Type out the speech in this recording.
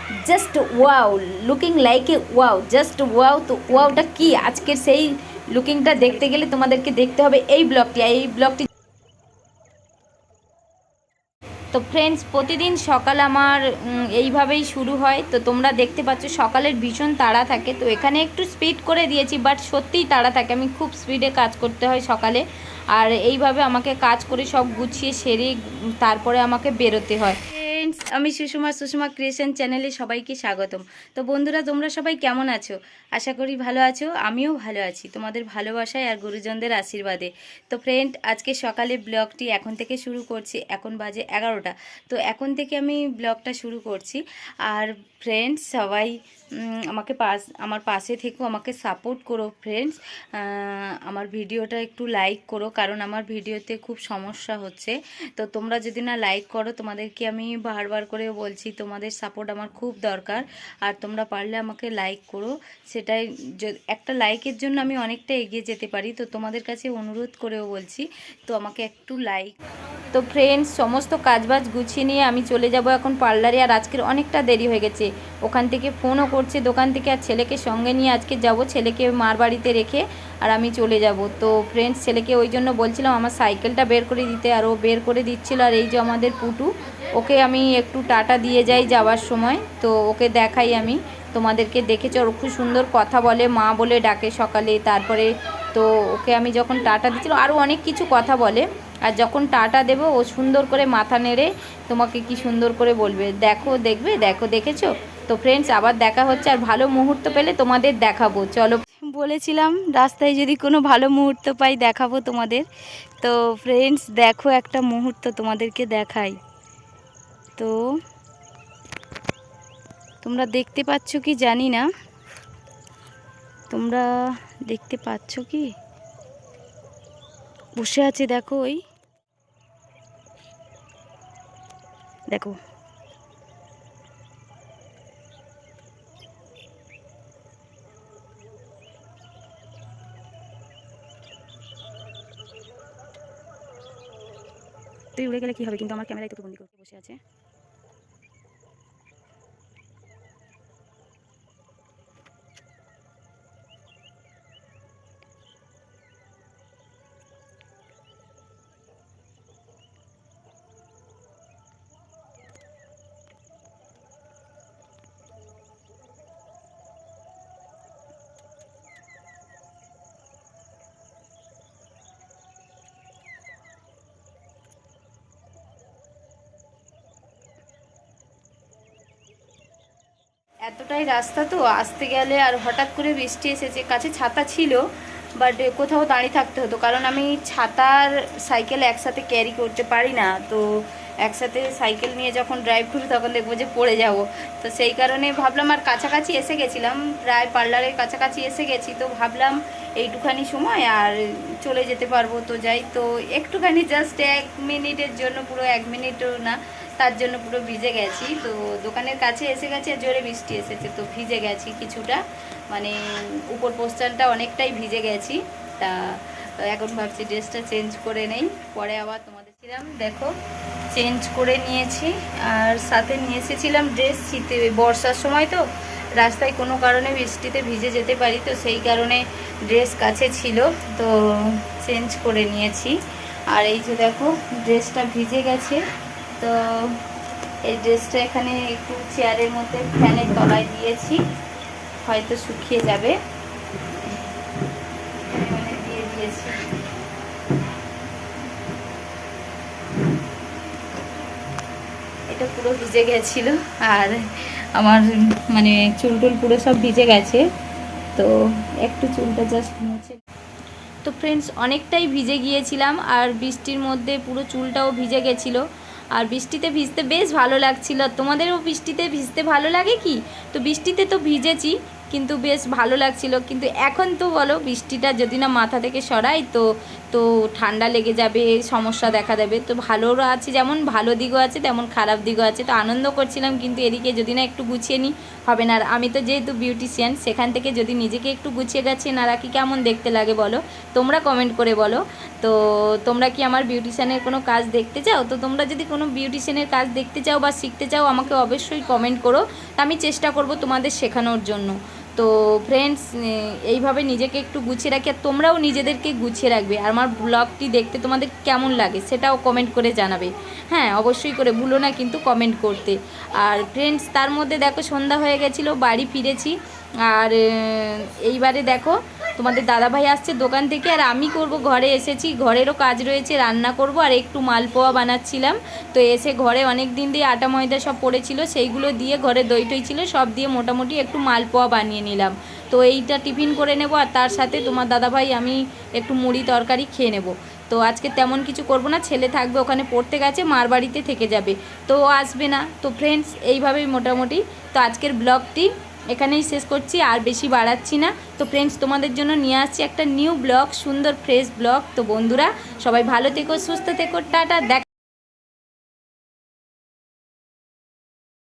Just wow, looking like a wow, just wow. তো ওয়াওটা কি, আজকের সেই লুকিংটা দেখতে গেলে তোমাদেরকে দেখতে হবে এই ব্লগটি। তো ফ্রেন্ডস, প্রতিদিন সকাল আমার এইভাবেই শুরু হয়। তো তোমরা দেখতে পাচ্ছ সকালের ভীষণ তাড়া থাকে, তো এখানে একটু স্পিড করে দিয়েছি, বাট সত্যিই তাড়া থাকে, আমি খুব স্পিডে কাজ করতে হয় সকালে। আর এইভাবে আমাকে কাজ করে সব গুছিয়ে সেরে তারপরে আমাকে বেরোতে হয়। ফ্রেন্ডস, আমি সুষমা ক্রিয়েশন চ্যানেলে সবাইকে স্বাগতম। তো বন্ধুরা, তোমরা সবাই কেমন আছো? আশা করি ভালো আছো, আমিও ভালো আছি তোমাদের ভালোবাসায় আর গুরুজনদের আশীর্বাদে। তো ফ্রেন্ড, আজকে সকালে ব্লগটি এখন থেকে শুরু করছি। এখন বাজে 11টা। তো এখন থেকে আমি ব্লগটা শুরু করছি। আর ফ্রেন্ডস, সবাই আমার পাশে থেকেও আমাকে সাপোর্ট করো ফ্রেন্ডস। আমার ভিডিওটা একটু লাইক করো, কারণ আমার ভিডিওতে খুব সমস্যা হচ্ছে। তো তোমরা যদি না লাইক করো, তোমাদেরকে আমি বারবার করে বলছি, তোমাদের সাপোর্ট আমার খুব দরকার। আর তোমরা পারলে আমাকে লাইক করো, সেটাই একটা লাইকের জন্য আমি অনেকটা এগিয়ে যেতে পারি। তো তোমাদের কাছে অনুরোধ করেও বলছি, তো আমাকে একটু লাইক। তো ফ্রেন্ডস, সমস্ত কাজবাজ গুছিয়ে নিয়ে আমি চলে যাব এখন পার্লারে। আর আজকের অনেকটা দেরি হয়ে গেছে, ওখান থেকে ফোনও করছে দোকান থেকে। আর ছেলেকে সঙ্গে নিয়ে আজকে যাব, ছেলেকে মার বাড়িতে রেখে আর আমি চলে যাব। তো ফ্রেন্ডস, ছেলেকে ওই জন্য বলছিলাম আমার সাইকেলটা বের করে দিতে, আর ও বের করে দিচ্ছিল। আর এই যে আমাদের পুটু, ওকে আমি একটু টাটা দিয়ে যাই যাওয়ার সময়। তো ওকে দেখাই আমি, তোমাদেরকে দেখেছ, ওর খুব সুন্দর কথা বলে, মা বলে ডাকে সকালে। তারপরে তো ওকে আমি যখন টাটা দিচ্ছিল, আরও অনেক কিছু কথা বলে। আর যখন টাটা দেবো, ও সুন্দর করে মাথা নেড়ে তোমাকে কি সুন্দর করে বলবে, দেখো, দেখবে, দেখো, দেখেছো। তো ফ্রেন্ডস, আবার দেখা হচ্ছে, আর ভালো মুহূর্ত পেলে তোমাদের দেখাবো। চলো, বলেছিলাম রাস্তায় যদি কোনো ভালো মুহূর্ত পাই দেখাবো তোমাদের। তো ফ্রেন্ডস, দেখো একটা মুহূর্ত তোমাদেরকে দেখাই। তো তোমরা দেখতে পাচ্ছ কি জানি না, তোমরা দেখতে পাচ্ছ কি? বসে আছে দেখো, ওই দেখো। তুই উড়ে গেলে কি হবে, কিন্তু আমার ক্যামেরায় তো বন্দি করতে বসে আছে। এতটাই রাস্তা, তো আসতে গেলে আর হঠাৎ করে বৃষ্টি এসেছে। কাছে ছাতা ছিল, বাট কোথাও দাঁড়িয়ে থাকতে হতো, কারণ আমি ছাতার সাইকেল একসাথে ক্যারি করতে পারি না। তো একসাথে সাইকেল নিয়ে যখন ড্রাইভ করি তখন দেখবো যে পড়ে যাব। তো সেই কারণে ভাবলাম, আর কাছাকাছি এসে গেছিলাম, প্রায় পার্লারের কাছাকাছি এসে গেছি। তো ভাবলাম এইটুখানি সময় আর চলে যেতে পারবো, তো যাই। তো একটুখানি জাস্ট 1 মিনিটের জন্য, পুরো 1 মিনিটও না, তার জন্য পুরো ভিজে গেছি। তো দোকানের কাছে এসে গেছে, জোরে বৃষ্টি এসেছে, তো ভিজে গেছি কিছুটা, মানে উপর পোস্টারটা অনেকটাই ভিজে গেছি। তা এখন ভাবছি ড্রেসটা চেঞ্জ করে নেই, পরে আবার তোমাদের ছিলাম, দেখো চেঞ্জ করে নিয়েছি। আর সাথে নিয়ে এসেছিলাম ড্রেস, শীতে বর্ষার সময় তো রাস্তায় কোনো কারণে বৃষ্টিতে ভিজে যেতে পারি, তো সেই কারণে ড্রেস কাছে ছিল, তো চেঞ্জ করে নিয়েছি। আর এই যে দেখো, ড্রেসটা ভিজে গেছে। তো এই ড্রেসটা এখানে একটু চেয়ারের মধ্যে ফ্যানের তলায় দিয়েছি, হয়তো শুকিয়ে যাবে, এখানে দিয়ে দিয়েছি। এটা পুরো ভিজে গেছিল, আর আমার মানে চুল টুল পুরো সব ভিজে গেছে। তো একটু চুলটা জাস্ট মুছে। তো ফ্রেন্ডস, অনেকটাই ভিজে গিয়েছিলাম, আর বৃষ্টির মধ্যে পুরো চুলটাও ভিজে গেছিলো। আর বৃষ্টিতে ভিজতে বেশ ভালো লাগছিল। তোমাদেরও বৃষ্টিতে ভিজতে ভালো লাগে কি? তো বৃষ্টিতে তো ভিজেছি, কিন্তু বেশ ভালো লাগছিল। কিন্তু এখন তো বলো, বৃষ্টিটা যদি না মাথা থেকে সরাই, তো তো ঠান্ডা লেগে যাবে, সমস্যা দেখা দেবে। তো ভালোরও আছে, যেমন ভালো দিকও আছে তেমন খারাপ দিকও আছে। তো আনন্দ করছিলাম, কিন্তু এদিকে যদি না একটু গুছিয়ে নিই হবে না। আর আমি তো যেহেতু বিউটিশিয়ান, সেখান থেকে যদি নিজেকে একটু গুছিয়ে গাছিয়ে না রাখি কেমন দেখতে লাগে বলো, তোমরা কমেন্ট করে বলো। তো তোমরা কি আমার বিউটিশিয়ানের কোনো কাজ দেখতে চাও? তো তোমরা যদি কোনো বিউটিশিয়ানের কাজ দেখতে চাও বা শিখতে চাও আমাকে অবশ্যই কমেন্ট করো, তা আমি চেষ্টা করব তোমাদের শেখানোর জন্য। তো ফ্রেন্ডস, এইভাবে নিজেকে একটু গুছিয়ে রাখি, আর তোমরাও নিজেদেরকে গুছিয়ে রাখবে। আর আমার ব্লগটি দেখতে তোমাদের কেমন লাগে সেটাও কমেন্ট করে জানাবে। হ্যাঁ, অবশ্যই করে ভুলো না কিন্তু কমেন্ট করতে। আর ফ্রেন্ডস, তার মধ্যে দেখো সন্ধ্যা হয়ে গেছিলো, বাড়ি ফিরেছি। আর এইবারে দেখো তোমাদের দাদাভাই আসছে দোকান থেকে, আর আমি করব ঘরে এসেছি, ঘরেরও কাজ রয়েছে, রান্না করব। আর একটু মালপোয়া বানাচ্ছিলাম। তো এসে ঘরে অনেক দিন দিয়ে আটা ময়দা সব পড়েছিল, সেইগুলো দিয়ে, ঘরে দই টই ছিল সব দিয়ে মোটামুটি একটু মালপোয়া বানিয়ে নিলাম। তো এইটা টিফিন করে নেব, আর তার সাথে তোমার দাদাভাই আমি একটু মুড়ি তরকারি খেয়ে নেব। তো আজকে তেমন কিছু করব না, ছেলে থাকবে, ওখানে পড়তে গেছে, মার বাড়িতে থেকে যাবে, তো আসবে না। তো ফ্রেন্ডস, এইভাবেই মোটামুটি তো আজকের ব্লগটি এখানেই শেষ করছি, আর বেশি বাড়াচ্ছি না। তো ফ্রেন্ডস, তোমাদের জন্য নিয়ে আসছি একটা নিউ ব্লগ, সুন্দর ফ্রেশ ব্লগ। তো বন্ধুরা সবাই ভালো থেকো, সুস্থ থেকো, টাটা।